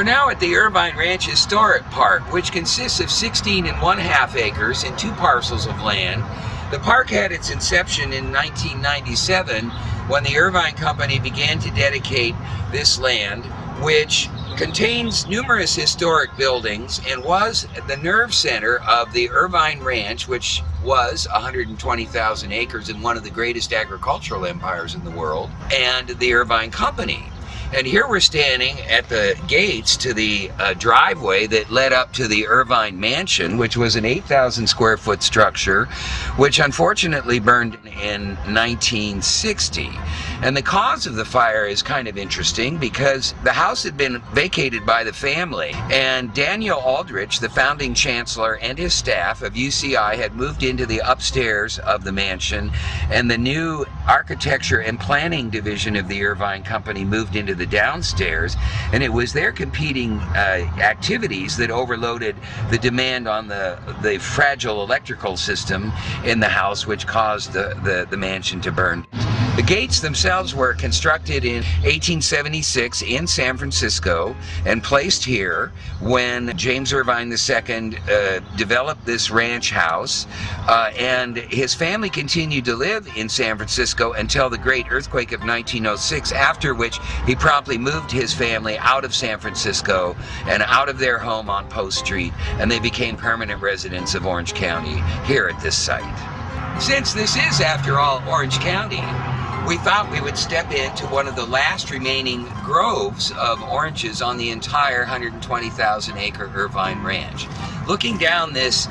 now at the Irvine Ranch Historic Park, which consists of 16 1/2 acres in 2 parcels of land. The park had its inception in 1997 when the Irvine Company began to dedicate this land, which contains numerous historic buildings and was the nerve center of the Irvine Ranch, which was 120,000 acres and one of the greatest agricultural empires in the world, and the Irvine Company. And here we're standing at the gates to the driveway that led up to the Irvine Mansion, which was an 8,000 square foot structure, which unfortunately burned in 1960. And the cause of the fire is kind of interesting because the house had been vacated by the family, and Daniel Aldrich, the founding chancellor, and his staff of UCI had moved into the upstairs of the mansion, and the new architecture and planning division of the Irvine Company moved into the downstairs, and it was their competing activities that overloaded the demand on the fragile electrical system in the house, which caused the mansion to burn. The gates themselves were constructed in 1876 in San Francisco and placed here when James Irvine II developed this ranch house, and his family continued to live in San Francisco until the great earthquake of 1906, after which he promptly moved his family out of San Francisco and out of their home on Post Street, and they became permanent residents of Orange County here at this site. Since this is, after all, Orange County, we thought we would step into one of the last remaining groves of oranges on the entire 120,000 acre Irvine Ranch. Looking down this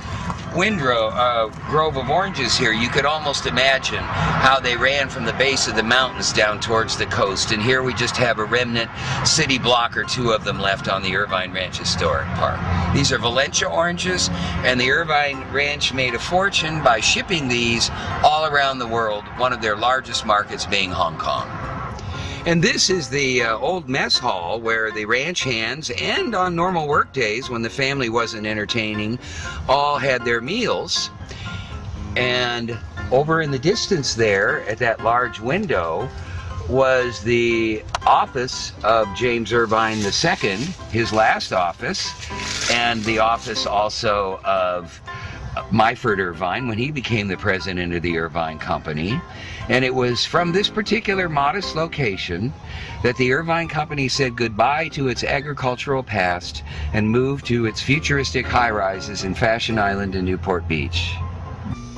windrow grove of oranges here, you could almost imagine how they ran from the base of the mountains down towards the coast, and here we just have a remnant city block or 2 of them left on the Irvine Ranch Historic Park. These are Valencia oranges, and the Irvine Ranch made a fortune by shipping these all around the world, one of their largest markets being Hong Kong. And this is the old mess hall where the ranch hands, and on normal work days when the family wasn't entertaining, all had their meals. And over in the distance there at that large window was the office of James Irvine II, his last office, and the office also of Myford Irvine when he became the president of the Irvine Company. And it was from this particular modest location that the Irvine Company said goodbye to its agricultural past and moved to its futuristic high-rises in Fashion Island and Newport Beach.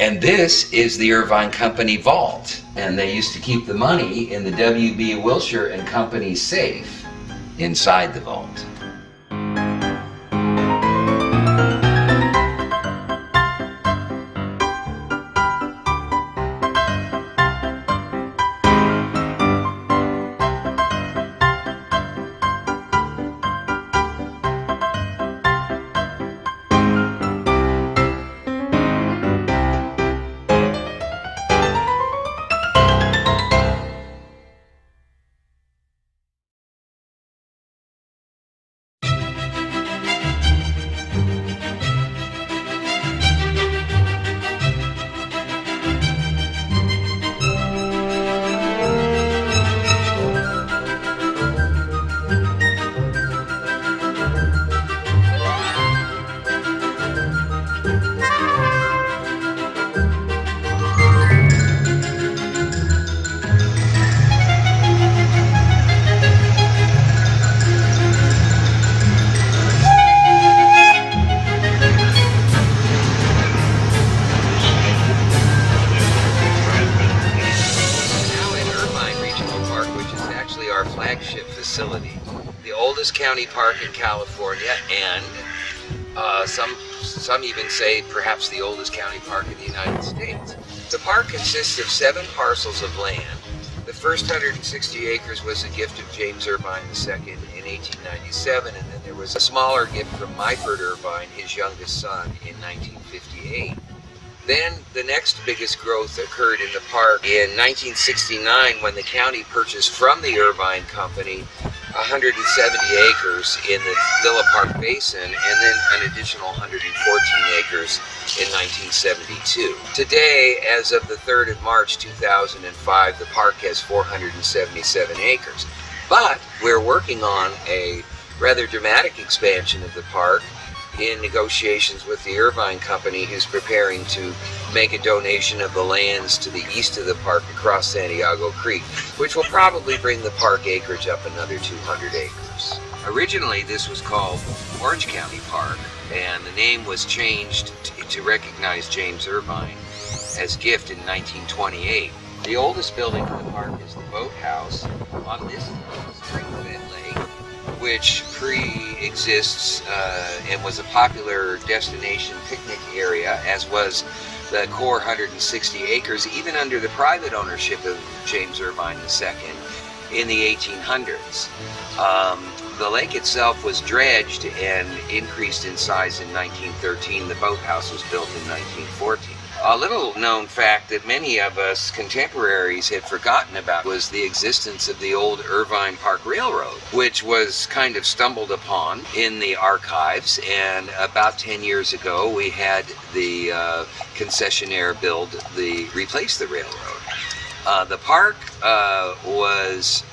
And this is the Irvine Company vault, and they used to keep the money in the W.B. Wilshire and Company safe inside the vault. The oldest county park in California, and some even say perhaps the oldest county park in the United States. The park consists of 7 parcels of land. The first 160 acres was a gift of James Irvine II in 1897, and then there was a smaller gift from Myford Irvine, his youngest son, in 1958. Then the next biggest growth occurred in the park in 1969 when the county purchased from the Irvine Company 170 acres in the Villa Park Basin, and then an additional 114 acres in 1972. Today, as of the 3rd of March 2005, the park has 477 acres. But we're working on a rather dramatic expansion of the park in negotiations with the Irvine Company, who's preparing to make a donation of the lands to the east of the park across Santiago Creek, which will probably bring the park acreage up another 200 acres. Originally, this was called Orange County Park, and the name was changed to recognize James Irvine as gift in 1928. The oldest building in the park is the boathouse on this spring-fed lake, which pre-exists and was a popular destination picnic area, as was the core 160 acres, even under the private ownership of James Irvine II in the 1800s. The lake itself was dredged and increased in size in 1913. The boathouse was built in 1914. A little known fact that many of us contemporaries had forgotten about was the existence of the old Irvine Park Railroad, which was kind of stumbled upon in the archives, and about 10 years ago we had the concessionaire replace the railroad. The park was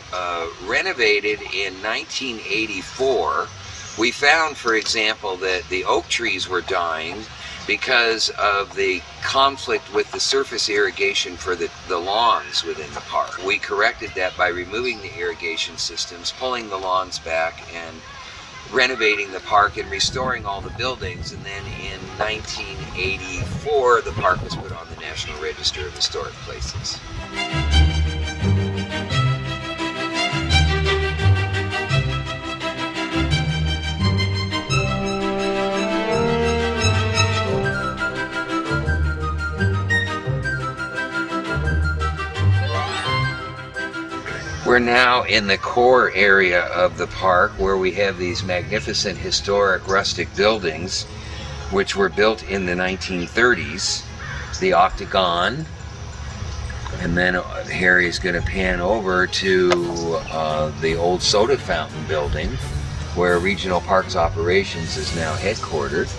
renovated in 1984. We found, for example, that the oak trees were dying because of the conflict with the surface irrigation for the lawns within the park. We corrected that by removing the irrigation systems, pulling the lawns back, and renovating the park and restoring all the buildings. And then in 1984, the park was put on the National Register of Historic Places. We're now in the core area of the park, where we have these magnificent historic rustic buildings which were built in the 1930s. The Octagon, and then Harry's going to pan over to the old soda fountain building, where Regional Parks Operations is now headquartered.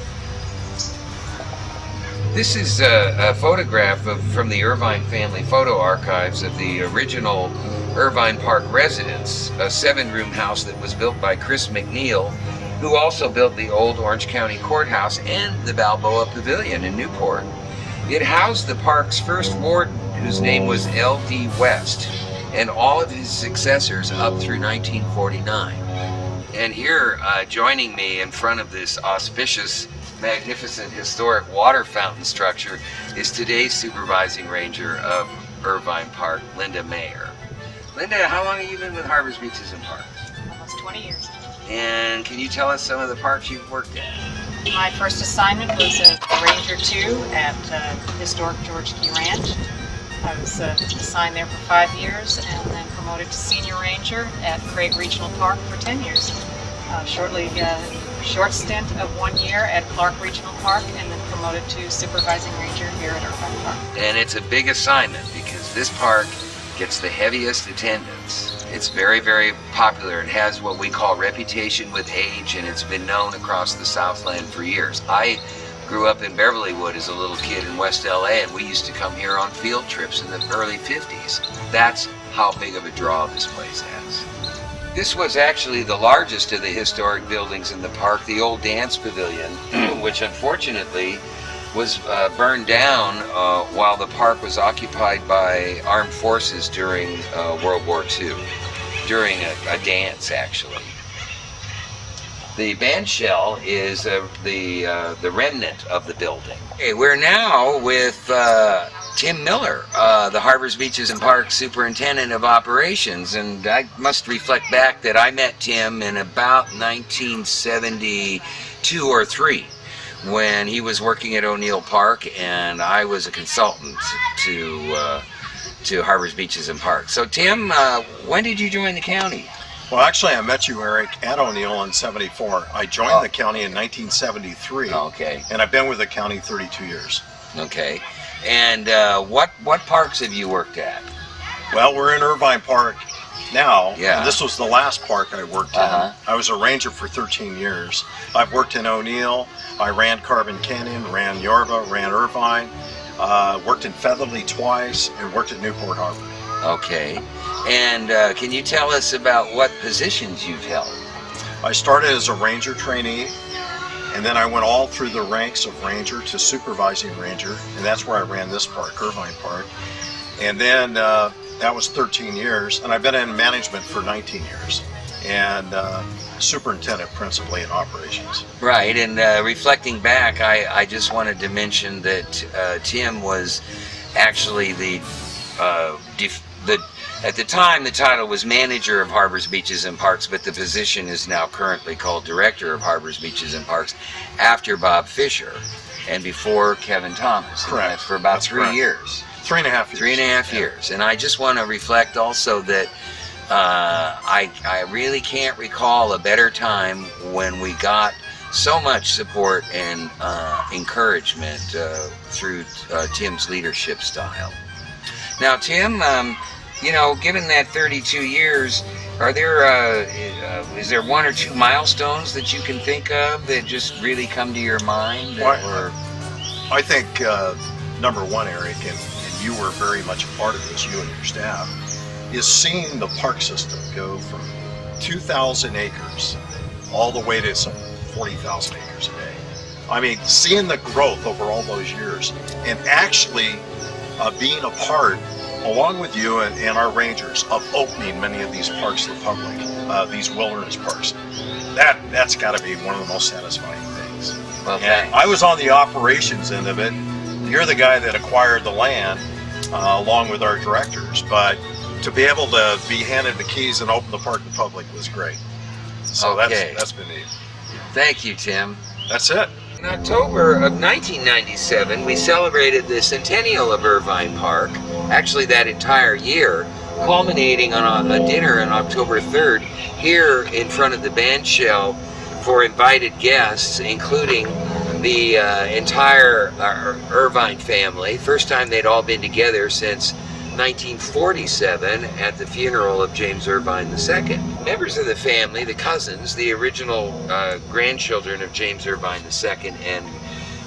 This is a photograph from the Irvine family photo archives of the original Irvine Park residence, a 7-room house that was built by Chris McNeil, who also built the old Orange County Courthouse and the Balboa Pavilion in Newport. It housed the park's first warden, whose name was L.D. West, and all of his successors up through 1949. And here, joining me in front of this auspicious, magnificent, historic water fountain structure is today's supervising ranger of Irvine Park, Linda Mayer. Linda, how long have you been with Harbors Beaches and Parks? Almost 20 years. And can you tell us some of the parks you've worked at? My first assignment was a Ranger 2 at historic George Key Ranch. I was assigned there for 5 years and then promoted to Senior Ranger at Craig Regional Park for 10 years. Short stint of 1 year at Clark Regional Park, and then promoted to Supervising Ranger here at Irvine Park. And it's a big assignment because this park gets the heaviest attendance. It's very, very popular. It has what we call reputation with age, and it's been known across the Southland for years. I grew up in Beverlywood as a little kid in West LA, and we used to come here on field trips in the early 50s. That's how big of a draw this place has. This was actually the largest of the historic buildings in the park, the old dance pavilion, which unfortunately was burned down while the park was occupied by armed forces during World War II, during a dance actually. The band shell is the remnant of the building. Okay, we're now with Tim Miller, the Harbors Beaches and Parks Superintendent of Operations, and I must reflect back that I met Tim in about 1972 or 3 when he was working at O'Neill Park and I was a consultant to Harbors Beaches and Parks. So Tim, when did you join the county? Well, actually, I met you, Eric, at O'Neill in '74. I joined the county in 1973. Okay. And I've been with the county 32 years. Okay. And what parks have you worked at? Well, we're in Irvine Park now. Yeah. And this was the last park I worked in. I was a ranger for 13 years. I've worked in O'Neill. I ran Carbon Canyon, ran Yorba, ran Irvine, worked in Featherly twice, and worked at Newport Harbor. Okay. And can you tell us about what positions you've held? I started as a ranger trainee, and then I went all through the ranks of ranger to supervising ranger, and that's where I ran this park, Irvine Park. And then that was 13 years, and I've been in management for 19 years, and superintendent principally in operations. Right, and reflecting back, I just wanted to mention that Tim was actually at the time the title was manager of harbors, beaches, and parks, but the position is now currently called director of harbors, beaches, and parks after Bob Fisher and before Kevin Thomas. Correct. That's for about That's 3 correct. years. 3.5 years. 3.5 years. And I just want to reflect also that I really can't recall a better time when we got so much support and encouragement through Tim's leadership style. Now, Tim, you know, given that 32 years, are there is there one or two milestones that you can think of that just really come to your mind? I think number one, Eric, and you were very much a part of this, you and your staff, is seeing the park system go from 2,000 acres all the way to some 40,000 acres a day. I mean, seeing the growth over all those years, and actually being a part, along with you and our rangers, of opening many of these parks to the public, these wilderness parks. That's got to be one of the most satisfying things. Well, and I was on the operations end of it. You're the guy that acquired the land along with our directors, but to be able to be handed the keys and open the park to the public was great. So okay. that's been neat. Thank you, Tim. That's it. In October of 1997, we celebrated the centennial of Irvine Park, actually that entire year, culminating on a dinner on October 3rd here in front of the band shell for invited guests, including the entire Irvine family. First time they'd all been together since 1947 at the funeral of James Irvine II. Members of the family, the cousins, the original grandchildren of James Irvine II, and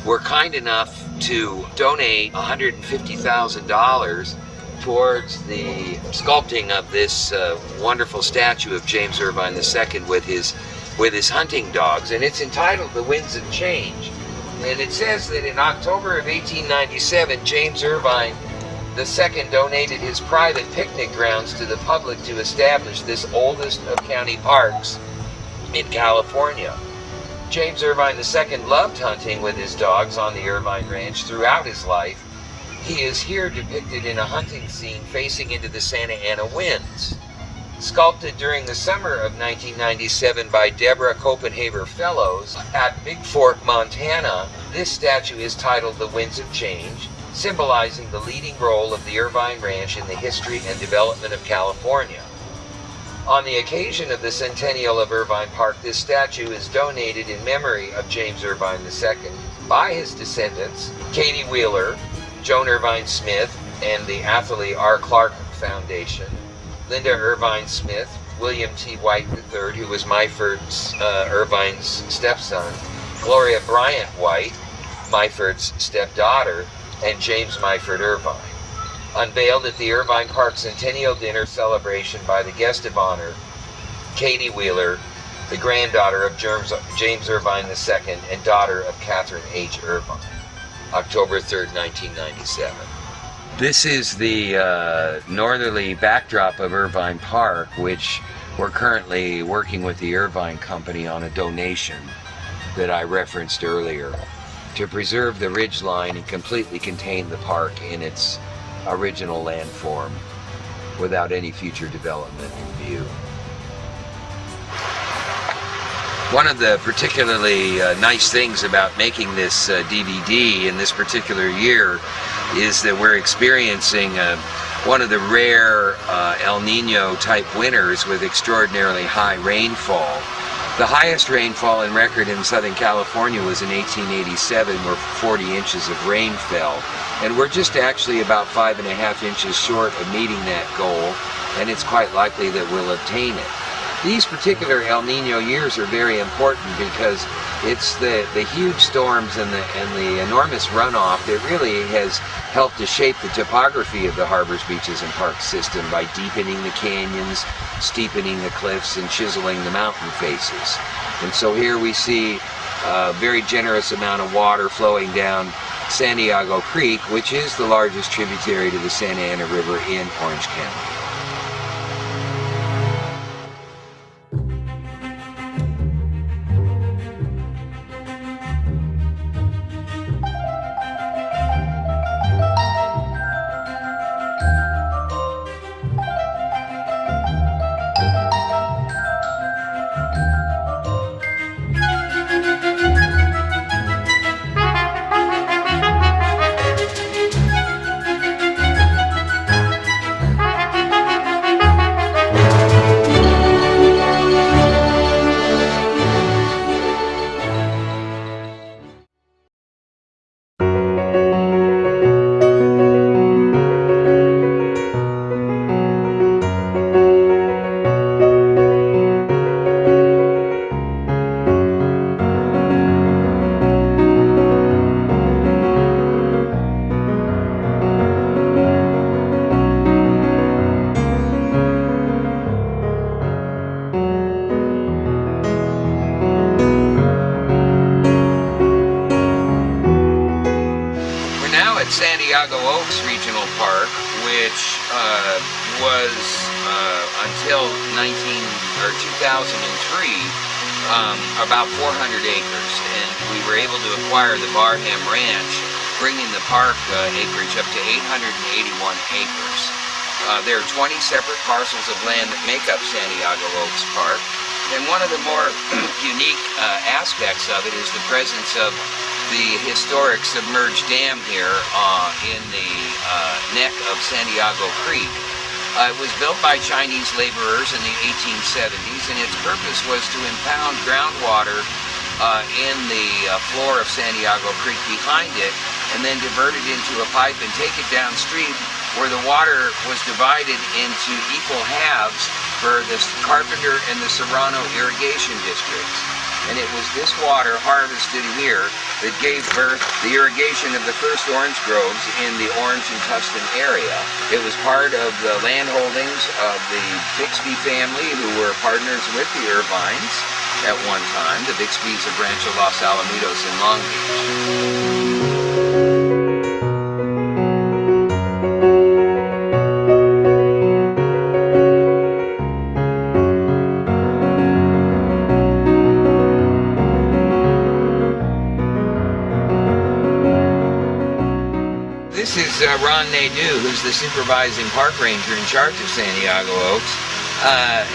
were kind enough to donate $150,000 towards the sculpting of this wonderful statue of James Irvine II with his hunting dogs, and it's entitled The Winds of Change. And it says that in October of 1897, James Irvine II donated his private picnic grounds to the public to establish this oldest of county parks in California. James Irvine II loved hunting with his dogs on the Irvine Ranch throughout his life. He is here depicted in a hunting scene facing into the Santa Ana winds. Sculpted during the summer of 1997 by Deborah Copenhaver Fellows at Big Fork, Montana, this statue is titled The Winds of Change, symbolizing the leading role of the Irvine Ranch in the history and development of California. On the occasion of the centennial of Irvine Park, this statue is donated in memory of James Irvine II by his descendants, Katie Wheeler, Joan Irvine Smith, and the Athalie R. Clark Foundation, Linda Irvine Smith, William T. White III, who was Myford Irvine's stepson, Gloria Bryant White, Myford's stepdaughter, and James Myford Irvine. Unveiled at the Irvine Park Centennial Dinner celebration by the guest of honor, Katie Wheeler, the granddaughter of James Irvine II and daughter of Catherine H. Irvine. October 3rd, 1997. This is the northerly backdrop of Irvine Park, which we're currently working with the Irvine Company on a donation that I referenced earlier to preserve the ridgeline and completely contain the park in its original land form without any future development in view. One of the particularly nice things about making this DVD in this particular year is that we're experiencing one of the rare El Nino type winters with extraordinarily high rainfall. The highest rainfall in record in Southern California was in 1887, where 40 inches of rain fell. And we're just actually about 5.5 inches short of meeting that goal, and it's quite likely that we'll obtain it. These particular El Nino years are very important because it's the huge storms and the enormous runoff that really has helped to shape the topography of the harbors, beaches, and parks system by deepening the canyons, steepening the cliffs, and chiseling the mountain faces. And so here we see a very generous amount of water flowing down Santiago Creek, which is the largest tributary to the Santa Ana River in Orange County. Santiago Oaks Regional Park, which was until 2003 about 400 acres, and we were able to acquire the Barham Ranch, bringing the park acreage up to 881 acres. There are 20 separate parcels of land that make up Santiago Oaks Park, and one of the more unique aspects of it is the presence of the historic submerged dam here in the neck of Santiago Creek. It was built by Chinese laborers in the 1870s, and its purpose was to impound groundwater in the floor of Santiago Creek behind it, and then divert it into a pipe and take it downstream, where the water was divided into equal halves for the Carpenter and the Serrano irrigation districts. And it was this water harvested here that gave birth to the irrigation of the first orange groves in the Orange and Tustin area. It was part of the land holdings of the Bixby family, who were partners with the Irvines at one time, the Bixbys of Rancho Los Alamitos in Long Beach. This is Ron Nadeau, who's the supervising park ranger in charge of Santiago Oaks.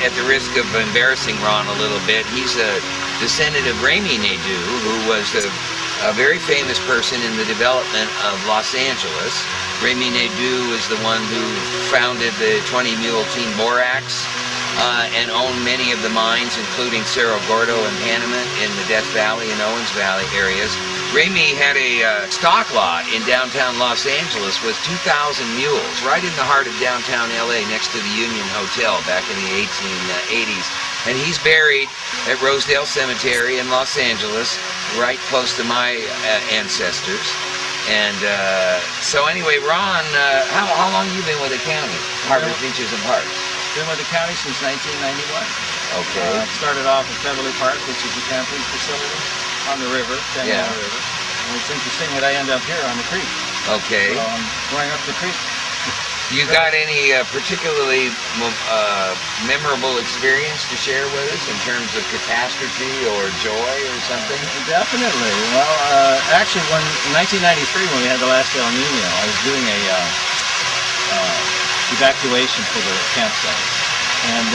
At the risk of embarrassing Ron a little bit, he's a descendant of Remy Nadeau, who was a very famous person in the development of Los Angeles. Remy Nadeau is the one who founded the 20 Mule Team Borax and owned many of the mines, including Cerro Gordo and Panamint in the Death Valley and Owens Valley areas. Remy had a stock lot in downtown Los Angeles with 2,000 mules, right in the heart of downtown LA, next to the Union Hotel back in the 1880s. And he's buried at Rosedale Cemetery in Los Angeles, right close to my ancestors. And so anyway, Ron, how long have you been with the county, Harbors, Beaches, and Parks? Been with the county since 1991. Okay. Started off at Beverly Park, which is a camping facility on the river, Santa Ana River. And it's interesting that I end up here on the creek. Okay. So I'm going up the creek. You got any particularly memorable experience to share with us in terms of catastrophe or joy or something? Definitely. Well, actually, in 1993, when we had the last El Nino, I was doing a evacuation for the campsite. And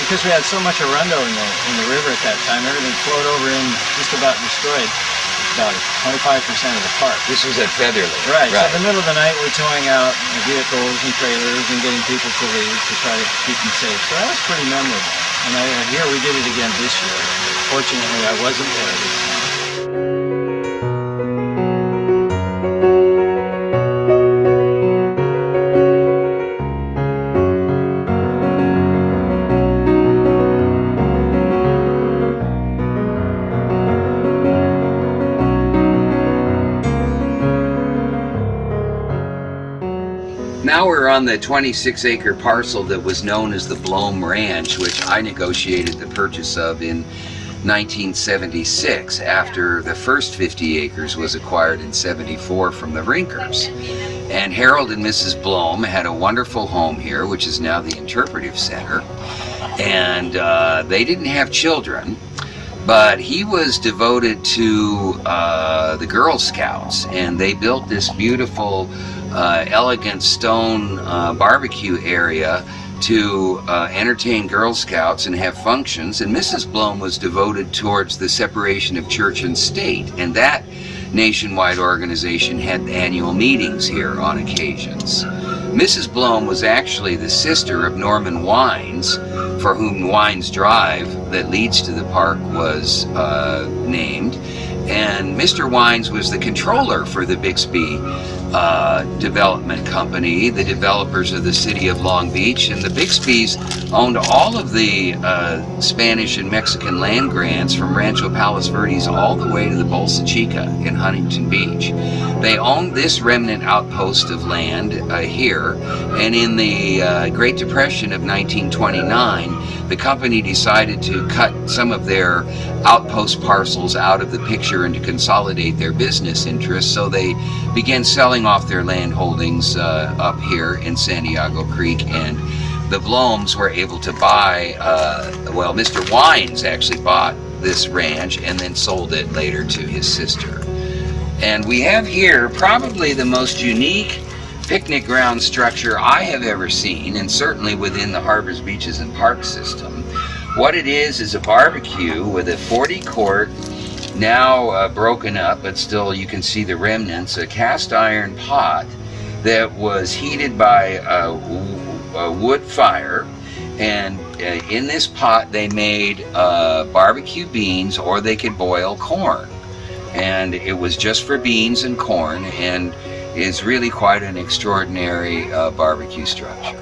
because we had so much arundo in the river at that time, everything flowed over in, just about destroyed about 25% of the park. This was at Featherly. Right. So in the middle of the night, we're towing out vehicles and trailers and getting people to leave to try to keep them safe. So that was pretty memorable. And here we did it again this year. Fortunately, I wasn't there this time. Now we're on the 26-acre parcel that was known as the Blome Ranch, which I negotiated the purchase of in 1976 after the first 50 acres was acquired in 74 from the Rinkers. And Harold and Mrs. Blome had a wonderful home here, which is now the Interpretive Center. And they didn't have children, but he was devoted to the Girl Scouts, and they built this beautiful elegant stone barbecue area to entertain Girl Scouts and have functions. And Mrs. Blome was devoted towards the separation of church and state, and that nationwide organization had annual meetings here on occasions. Mrs. Blome was actually the sister of Norman Wines, for whom Wines Drive that leads to the park was named. And Mr. Wines was the controller for the Bixby Development Company, the developers of the city of Long Beach. And the Bixbys owned all of the Spanish and Mexican land grants from Rancho Palos Verdes all the way to the Bolsa Chica in Huntington Beach. They owned this remnant outpost of land here, and in the Great Depression of 1929, the company decided to cut some of their outpost parcels out of the picture and to consolidate their business interests, so they began selling off their land holdings up here in Santiago Creek, and the Blomes were able to buy, well, Mr. Wines actually bought this ranch and then sold it later to his sister. And we have here probably the most unique picnic ground structure I have ever seen, and certainly within the Harbors, Beaches, and Parks system. What it is a barbecue with a 40-quart, now broken up, but still you can see the remnants, a cast iron pot that was heated by a wood fire. And in this pot they made barbecue beans, or they could boil corn. And it was just for beans and corn, and is really quite an extraordinary barbecue structure.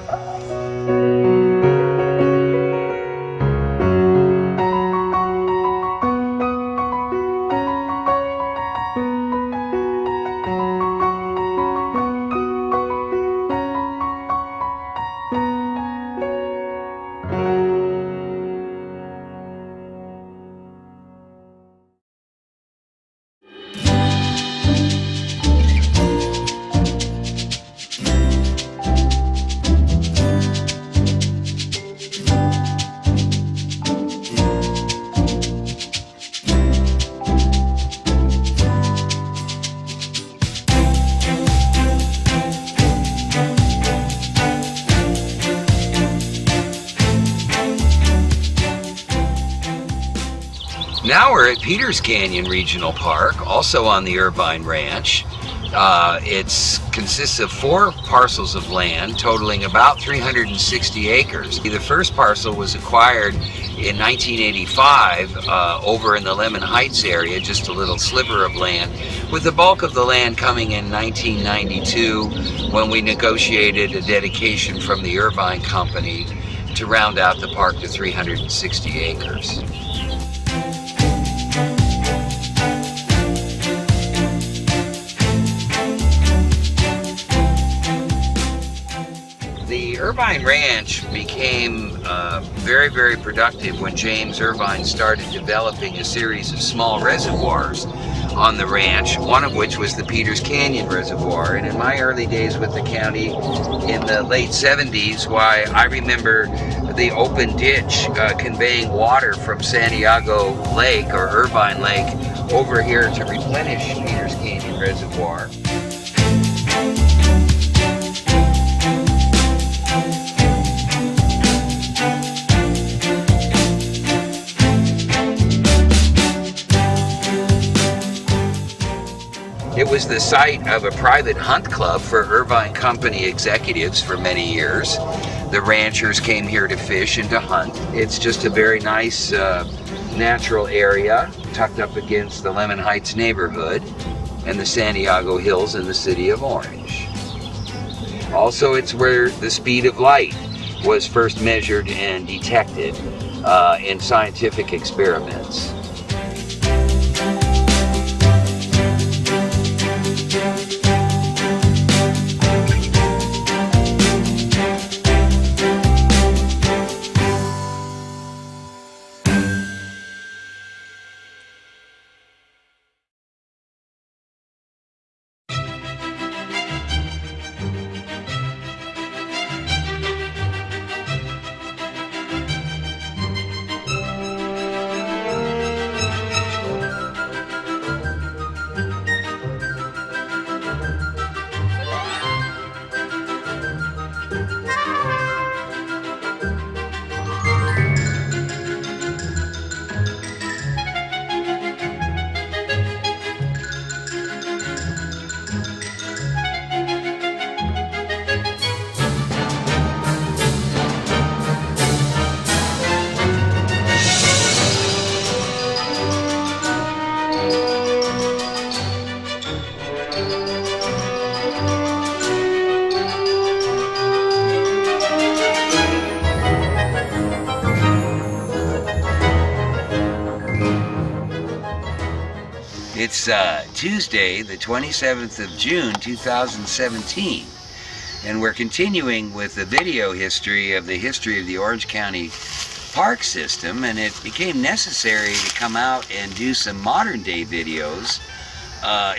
Now we're at Peters Canyon Regional Park, also on the Irvine Ranch. It consists of 4 parcels of land totaling about 360 acres. The first parcel was acquired in 1985 over in the Lemon Heights area, just a little sliver of land, with the bulk of the land coming in 1992 when we negotiated a dedication from the Irvine Company to round out the park to 360 acres. The Irvine Ranch became very, very productive when James Irvine started developing a series of small reservoirs on the ranch, one of which was the Peters Canyon Reservoir. And in my early days with the county in the late 70s, why, I remember the open ditch conveying water from Santiago Lake or Irvine Lake over here to replenish Peters Canyon Reservoir. It was the site of a private hunt club for Irvine Company executives for many years. The ranchers came here to fish and to hunt. It's just a very nice natural area tucked up against the Lemon Heights neighborhood and the Santiago Hills in the city of Orange. Also, it's where the speed of light was first measured and detected in scientific experiments. It's Tuesday, the 27th of June, 2017, and we're continuing with the video history of the Orange County park system, and it became necessary to come out and do some modern day videos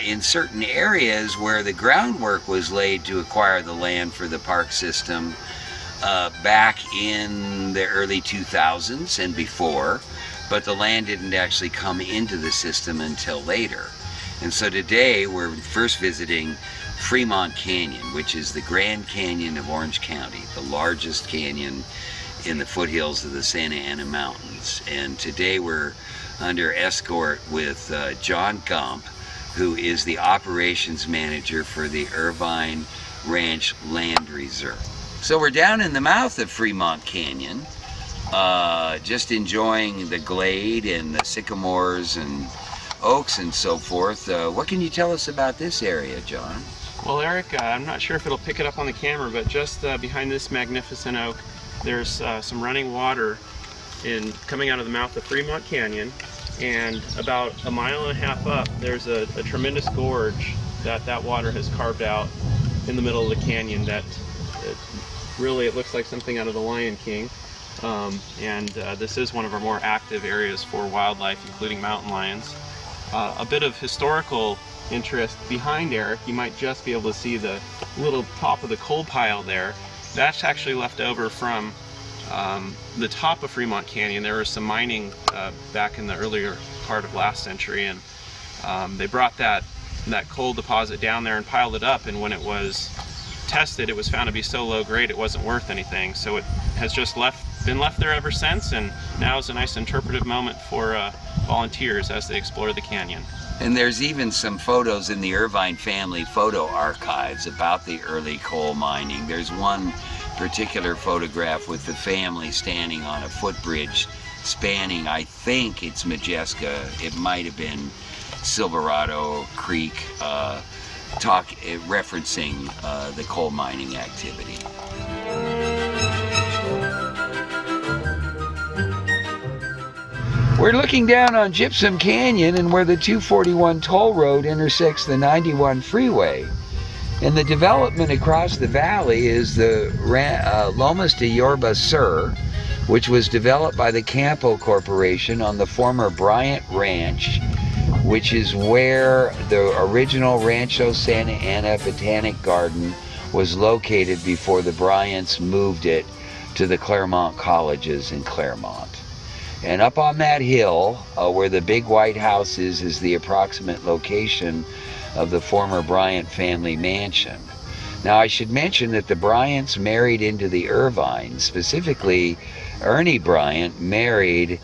in certain areas where the groundwork was laid to acquire the land for the park system back in the early 2000s and before, but the land didn't actually come into the system until later. And so today we're first visiting Fremont Canyon, which is the Grand Canyon of Orange County, the largest canyon in the foothills of the Santa Ana Mountains. And today we're under escort with John Gump, who is the operations manager for the Irvine Ranch Land Reserve. So we're down in the mouth of Fremont Canyon, just enjoying the glade and the sycamores and oaks and so forth. What can you tell us about this area, John? Well, Eric, I'm not sure if it'll pick it up on the camera, but just behind this magnificent oak, there's some running water coming out of the mouth of Fremont Canyon, and about 1.5 miles up, there's a tremendous gorge that water has carved out in the middle of the canyon that really it looks like something out of the Lion King. This is one of our more active areas for wildlife, including mountain lions. A bit of historical interest behind Eric, you might just be able to see the little top of the coal pile there. That's actually left over from the top of Fremont Canyon. There was some mining back in the earlier part of last century, and they brought that coal deposit down there and piled it up, and when it was tested, it was found to be so low grade it wasn't worth anything. So it has just been left there ever since, and now is a nice interpretive moment for volunteers as they explore the canyon. And there's even some photos in the Irvine family photo archives about the early coal mining. There's one particular photograph with the family standing on a footbridge spanning, I think it's Majeska, it might have been Silverado Creek, referencing the coal mining activity. We're looking down on Gypsum Canyon and where the 241 toll road intersects the 91 freeway. And the development across the valley is the Lomas de Yorba Sur, which was developed by the Campo Corporation on the former Bryant Ranch, which is where the original Rancho Santa Ana Botanic Garden was located before the Bryants moved it to the Claremont Colleges in Claremont. And up on that hill, where the big white house is the approximate location of the former Bryant family mansion. Now I should mention that the Bryants married into the Irvine. Specifically, Ernie Bryant married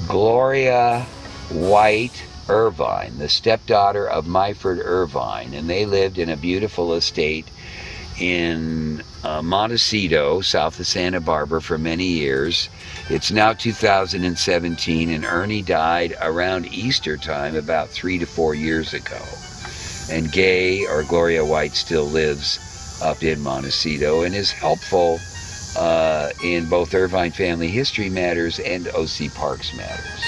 Gloria White Irvine, the stepdaughter of Myford Irvine, and they lived in a beautiful estate in Montecito, south of Santa Barbara, for many years. It's now 2017, and Ernie died around Easter time about 3 to 4 years ago. And Gay, or Gloria White, still lives up in Montecito and is helpful in both Irvine Family History Matters and OC Parks Matters.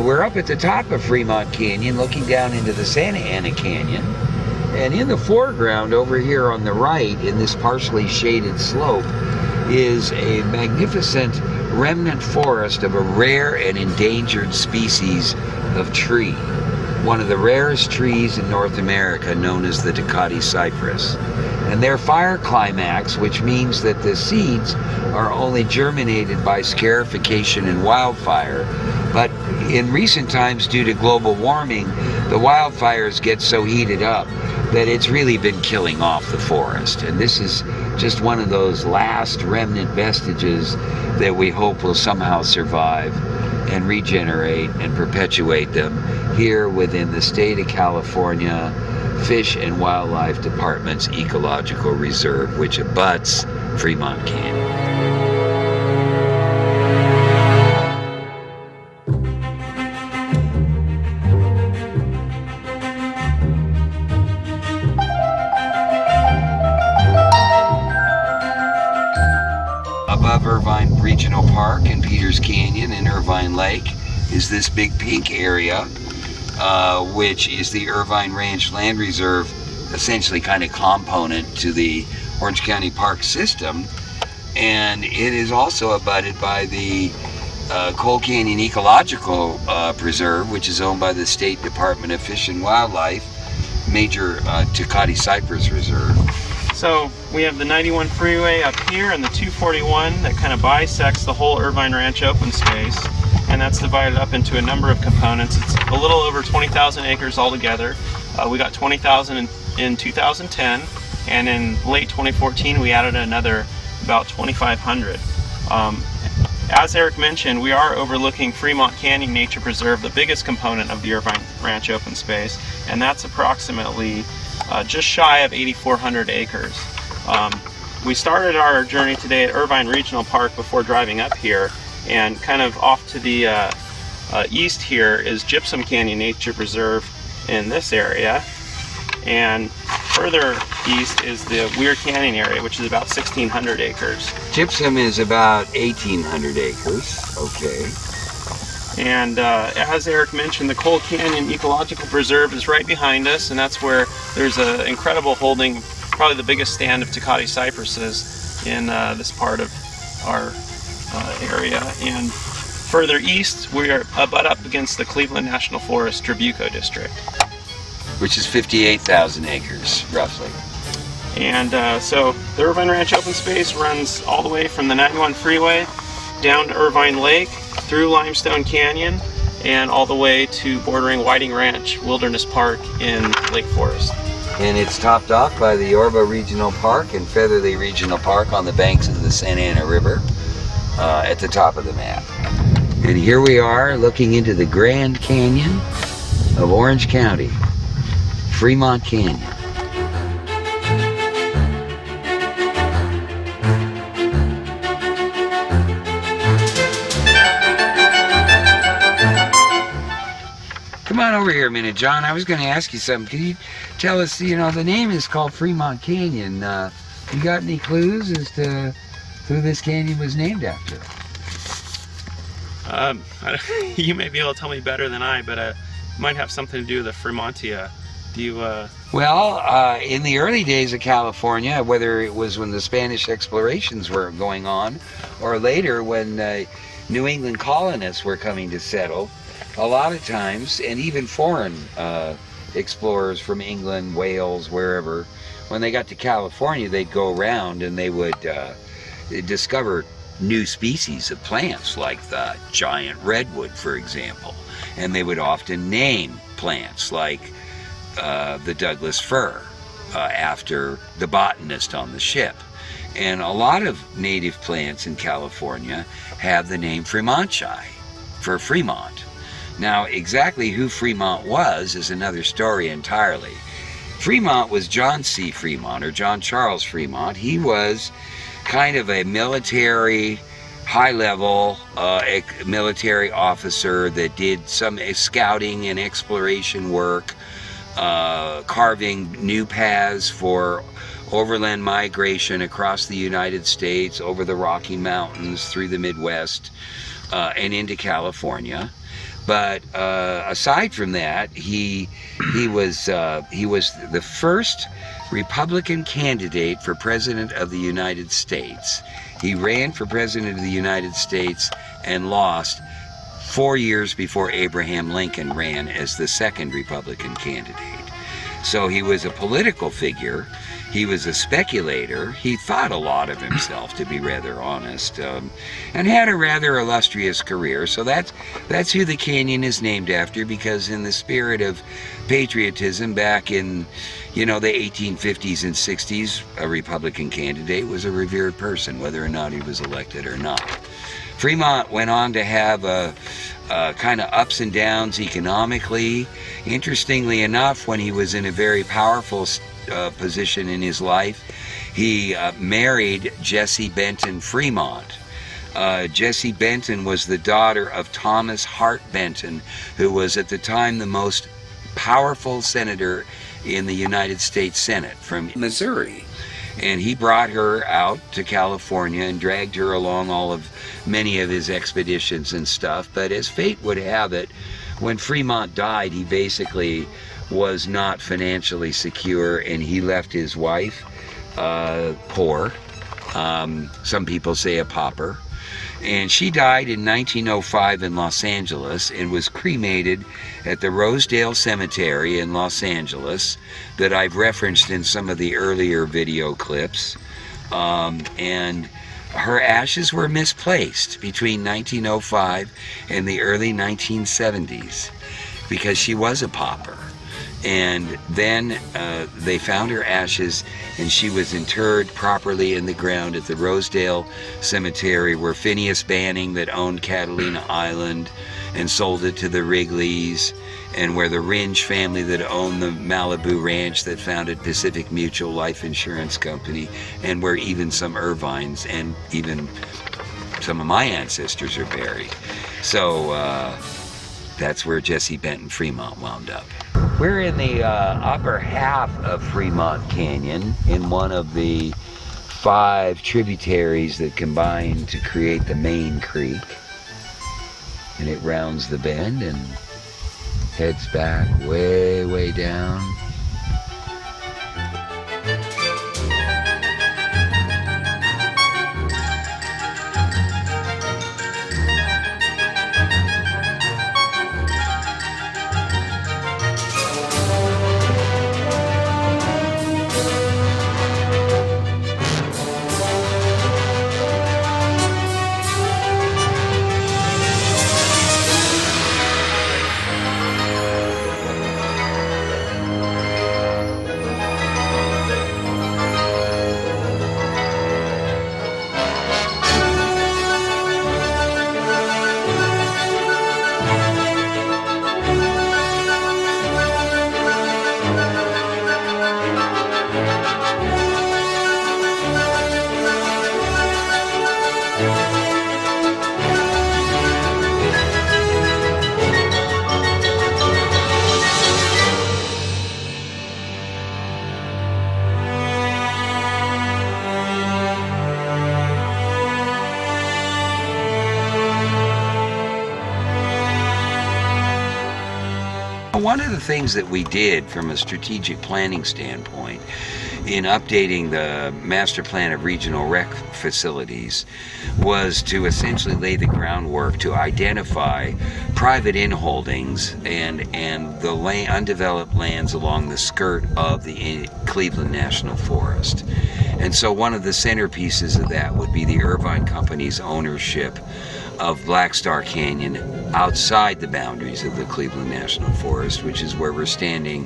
We're up at the top of Fremont Canyon looking down into the Santa Ana Canyon, and in the foreground over here on the right in this partially shaded slope is a magnificent remnant forest of a rare and endangered species of tree, one of the rarest trees in North America, known as the Ducati cypress. And their fire climax, which means that the seeds are only germinated by scarification and wildfire, but in recent times, due to global warming, the wildfires get so heated up that it's really been killing off the forest. And this is just one of those last remnant vestiges that we hope will somehow survive and regenerate and perpetuate them here within the state of California Fish and Wildlife Department's Ecological Reserve, which abuts Fremont Canyon. above Irvine Regional Park and Peters Canyon and Irvine Lake is this big pink area, which is the Irvine Ranch Land Reserve, essentially kind of component to the Orange County Park system. And it is also abutted by the Coal Canyon Ecological Preserve, which is owned by the State Department of Fish and Wildlife, major Tecate Cypress Reserve. So we have the 91 freeway up here and the 241 that kind of bisects the whole Irvine Ranch open space, and that's divided up into a number of components. It's a little over 20,000 acres altogether. We got 20,000 in 2010, and in late 2014 we added another about 2,500. As Eric mentioned, we are overlooking Fremont Canyon Nature Preserve, the biggest component of the Irvine Ranch open space, and that's approximately just shy of 8,400 acres. We started our journey today at Irvine Regional Park before driving up here, and kind of off to the east here is Gypsum Canyon Nature Preserve in this area, and further east is the Weir Canyon area, which is about 1,600 acres. Gypsum is about 1,800 acres, okay. And as Eric mentioned, the Coal Canyon Ecological Preserve is right behind us, and that's where there's an incredible holding, probably the biggest stand of Tecate cypresses in this part of our area. And further east, we are butt up against the Cleveland National Forest Trabuco District, which is 58,000 acres, roughly. And so the Irvine Ranch open space runs all the way from the 91 freeway down to Irvine Lake, through Limestone Canyon, and all the way to bordering Whiting Ranch Wilderness Park in Lake Forest. And it's topped off by the Yorba Regional Park and Featherly Regional Park on the banks of the Santa Ana River at the top of the map. And here we are looking into the Grand Canyon of Orange County, Fremont Canyon. Come on over here a minute, John. I was going to ask you something. Can you tell us, the name is called Fremont Canyon. You got any clues as to who this canyon was named after? You may be able to tell me better than I, but it might have something to do with the Fremontia. Do you... Well, in the early days of California, whether it was when the Spanish explorations were going on, or later when New England colonists were coming to settle, a lot of times, and even foreign explorers from England, Wales, wherever, when they got to California, they'd go around and they would discover new species of plants, like the giant redwood, for example. And they would often name plants like the Douglas fir after the botanist on the ship. And a lot of native plants in California have the name Fremontii for Fremont. Now, exactly who Fremont was is another story entirely. Fremont was John C. Fremont, or John Charles Fremont. He was kind of a military, high-level military officer that did some scouting and exploration work, carving new paths for overland migration across the United States, over the Rocky Mountains, through the Midwest, and into California. But aside from that, he was the first Republican candidate for President of the United States. He ran for President of the United States and lost 4 years before Abraham Lincoln ran as the second Republican candidate. So he was a political figure. He was a speculator. He thought a lot of himself, to be rather honest, and had a rather illustrious career. So that's who the canyon is named after, because in the spirit of patriotism back in, the 1850s and 60s, a Republican candidate was a revered person, whether or not he was elected or not. Fremont went on to have a kind of ups and downs economically. Interestingly enough, when he was in a very powerful position in his life, he married Jessie Benton Fremont. Jessie Benton was the daughter of Thomas Hart Benton, who was at the time the most powerful senator in the United States Senate from Missouri. And he brought her out to California and dragged her along many of his expeditions and stuff. But as fate would have it, when Fremont died, he basically was not financially secure, and he left his wife poor. Some people say a pauper. And she died in 1905 in Los Angeles and was cremated at the Rosedale Cemetery in Los Angeles that I've referenced in some of the earlier video clips. And her ashes were misplaced between 1905 and the early 1970s because she was a pauper. And then they found her ashes, and she was interred properly in the ground at the Rosedale Cemetery, where Phineas Banning, that owned Catalina Island and sold it to the Wrigleys, and where the Ringe family that owned the Malibu Ranch that founded Pacific Mutual Life Insurance Company, and where even some Irvines and even some of my ancestors are buried. So that's where Jesse Benton Fremont wound up. We're in the upper half of Fremont Canyon, in one of the 5 tributaries that combine to create the main creek. And it rounds the bend and heads back way, way down. One of the things that we did from a strategic planning standpoint in updating the master plan of regional rec facilities was to essentially lay the groundwork to identify private inholdings and the undeveloped lands along the skirt of the Cleveland National Forest. And so one of the centerpieces of that would be the Irvine Company's ownership of Black Star Canyon outside the boundaries of the Cleveland National Forest, which is where we're standing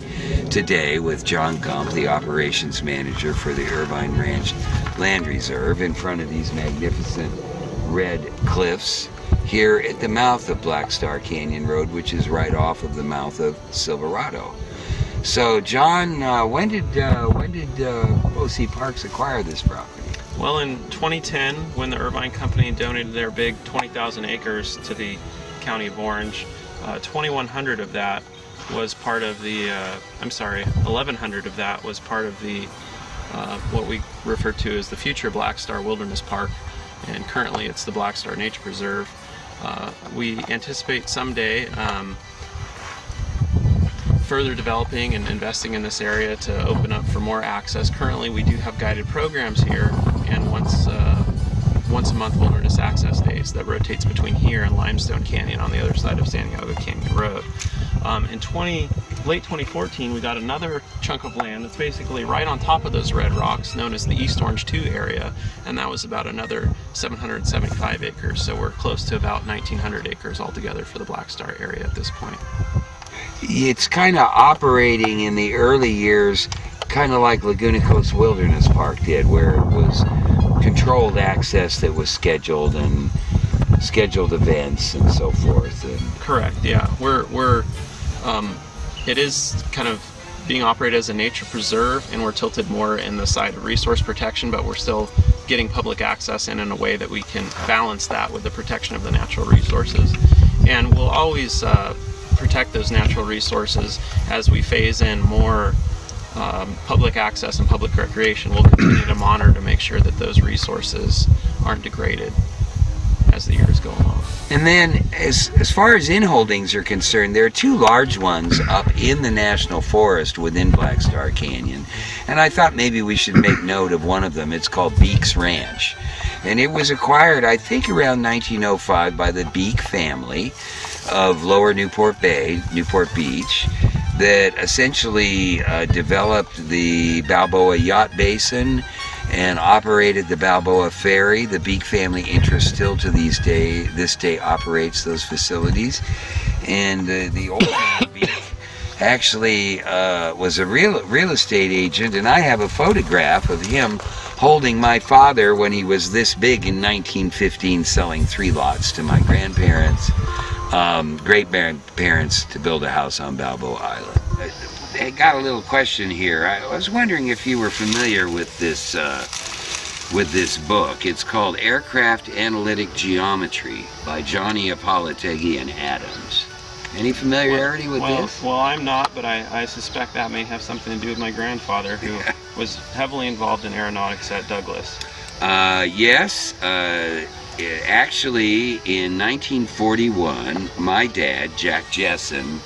today with John Gump, the operations manager for the Irvine Ranch Land Reserve, in front of these magnificent red cliffs here at the mouth of Black Star Canyon Road, which is right off of the mouth of Silverado. So John, when did OC Parks acquire this property? Well, in 2010, when the Irvine Company donated their big 20,000 acres to the County of Orange, 2,100 of that was part of the, 1,100 of that was part of the, what we refer to as the future Black Star Wilderness Park, and currently it's the Black Star Nature Preserve. We anticipate someday further developing and investing in this area to open up for more access. Currently we do have guided programs here, and once a month wilderness access days that rotates between here and Limestone Canyon on the other side of Santiago Canyon Road. In late 2014 we got another chunk of land that's basically right on top of those red rocks, known as the East Orange 2 area, and that was about another 775 acres, so we're close to about 1,900 acres altogether for the Black Star area at this point. It's kind of operating in the early years kind of like Laguna Coast Wilderness Park did, where it was controlled access that was scheduled and scheduled events and so forth. And correct, yeah. It is kind of being operated as a nature preserve, and we're tilted more in the side of resource protection, but we're still getting public access in a way that we can balance that with the protection of the natural resources. And we'll always protect those natural resources as we phase in more public access and public recreation, we'll continue to monitor to make sure that those resources aren't degraded as the years go along. And then, as far as inholdings are concerned, there are two large ones up in the National Forest within Black Star Canyon. And I thought maybe we should make note of one of them. It's called Beek's Ranch. And it was acquired, I think, around 1905 by the Beek family of Lower Newport Beach, that essentially developed the Balboa Yacht Basin and operated the Balboa Ferry. The Beek family interest still to this day operates those facilities. And the old man Beek actually was a real estate agent, and I have a photograph of him holding my father when he was this big in 1915, selling 3 lots to my grandparents, great-grandparents, to build a house on Balboa Island. I got a little question here. I was wondering if you were familiar with this book. It's called Aircraft Analytic Geometry by Johnny Apolitegui and Adams. Any familiarity with this? Well, I'm not, but I suspect that may have something to do with my grandfather, who was heavily involved in aeronautics at Douglas. Yes. Actually, in 1941, my dad, Jack Jessen,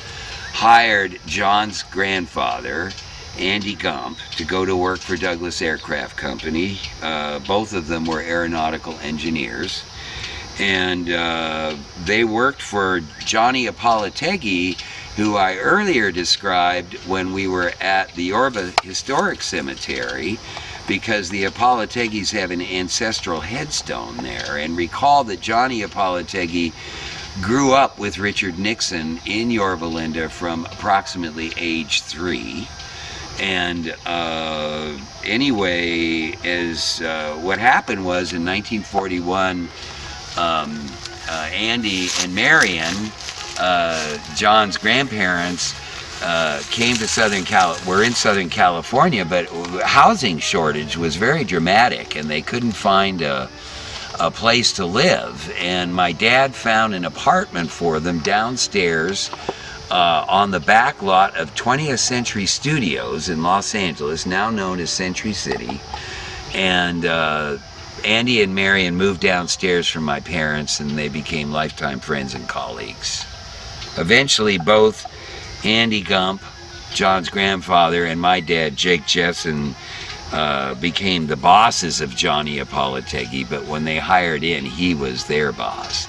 hired John's grandfather, Andy Gump, to go to work for Douglas Aircraft Company. Both of them were aeronautical engineers. And they worked for Johnny Apolitegui, who I earlier described when we were at the Yorba Historic Cemetery, because the Apoliteguis have an ancestral headstone there. And recall that Johnny Apolitegui grew up with Richard Nixon in Yorba Linda from approximately age 3. And anyway, what happened was in 1941, Andy and Marion, John's grandparents, came to were in Southern California, but housing shortage was very dramatic, and they couldn't find a place to live. And my dad found an apartment for them downstairs on the back lot of 20th Century Studios in Los Angeles, now known as Century City. And Andy and Marion moved downstairs from my parents, and they became lifetime friends and colleagues. Eventually, both Andy Gump, John's grandfather, and my dad, Jake Jessen, became the bosses of Johnny Apolitegui, but when they hired in, he was their boss.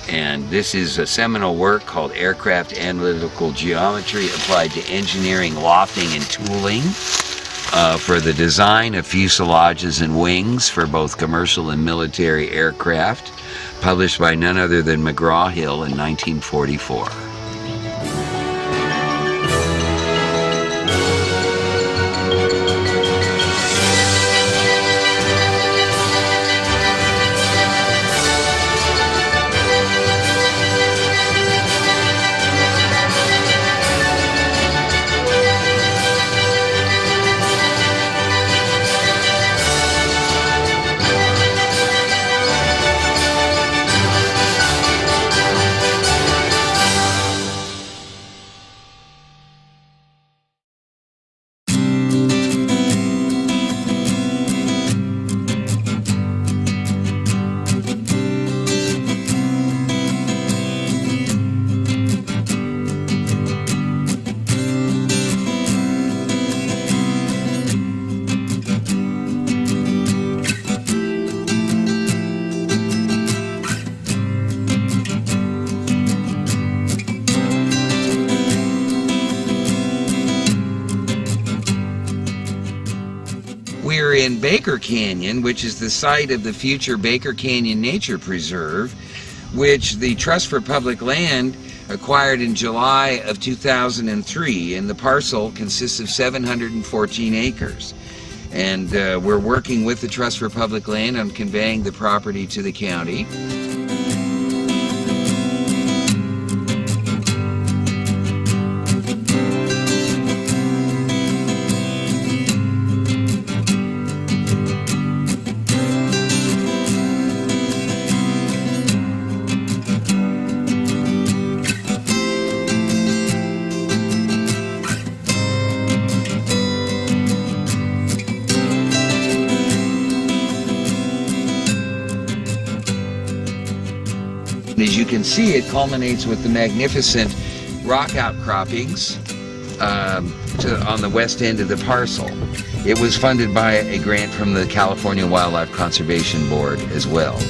And this is a seminal work called Aircraft Analytical Geometry applied to engineering, lofting, and tooling for the design of fuselages and wings for both commercial and military aircraft, published by none other than McGraw-Hill in 1944. We're in Baker Canyon, which is the site of the future Baker Canyon Nature Preserve, which the Trust for Public Land acquired in July of 2003, and the parcel consists of 714 acres. And we're working with the Trust for Public Land on conveying the property to the county. As you can see, it culminates with the magnificent rock outcroppings on the west end of the parcel. It was funded by a grant from the California Wildlife Conservation Board as well.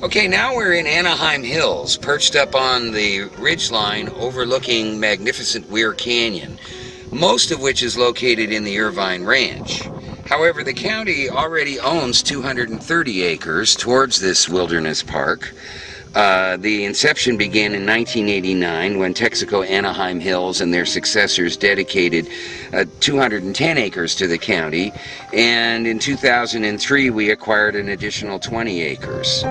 Okay, now we're in Anaheim Hills, perched up on the ridgeline overlooking magnificent Weir Canyon, most of which is located in the Irvine Ranch. However, the county already owns 230 acres towards this wilderness park. The inception began in 1989 when Texaco Anaheim Hills and their successors dedicated 210 acres to the county, and in 2003 we acquired an additional 20 acres.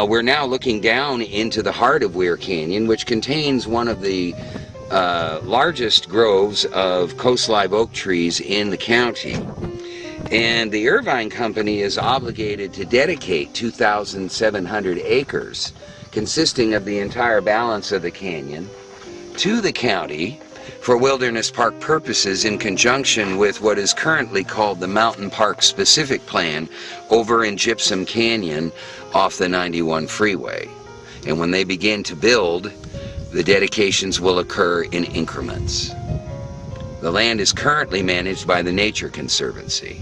We're now looking down into the heart of Weir Canyon, which contains one of the largest groves of coast live oak trees in the county. And the Irvine Company is obligated to dedicate 2,700 acres, consisting of the entire balance of the canyon, to the county for wilderness park purposes in conjunction with what is currently called the Mountain Park Specific Plan over in Gypsum Canyon off the 91 freeway. And when they begin to build, the dedications will occur in increments. The land is currently managed by the Nature Conservancy.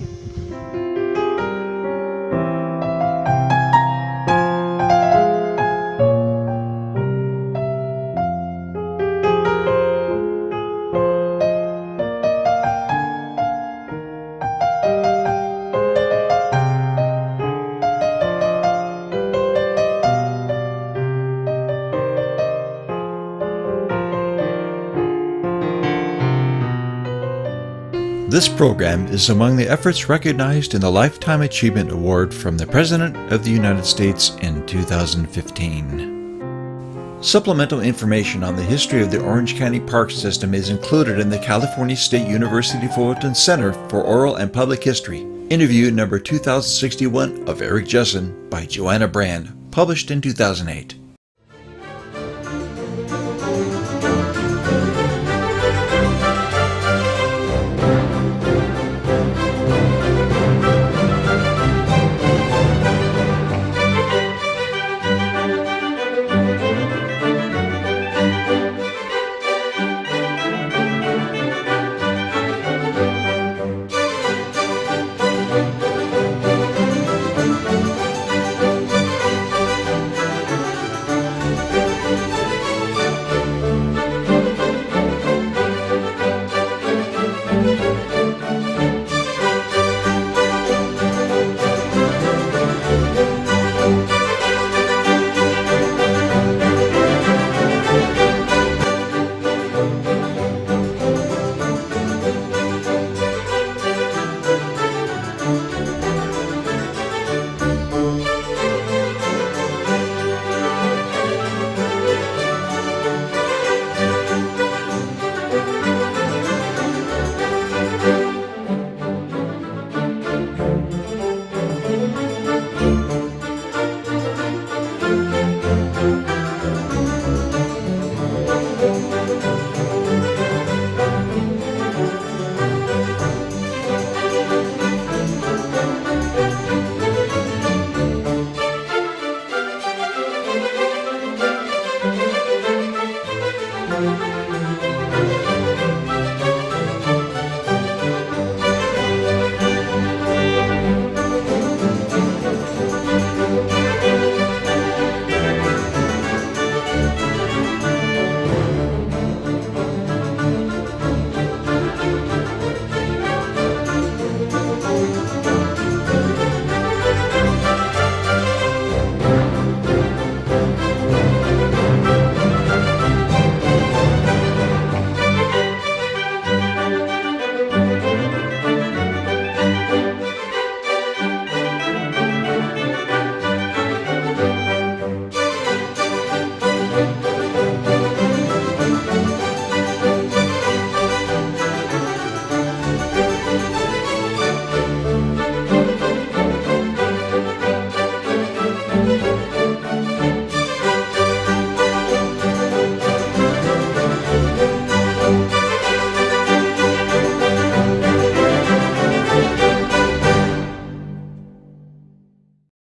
This program is among the efforts recognized in the Lifetime Achievement Award from the President of the United States in 2015. Supplemental information on the history of the Orange County Park System is included in the California State University Fullerton Center for Oral and Public History, interview number 2061 of Eric Jessen by Joanna Brand, published in 2008.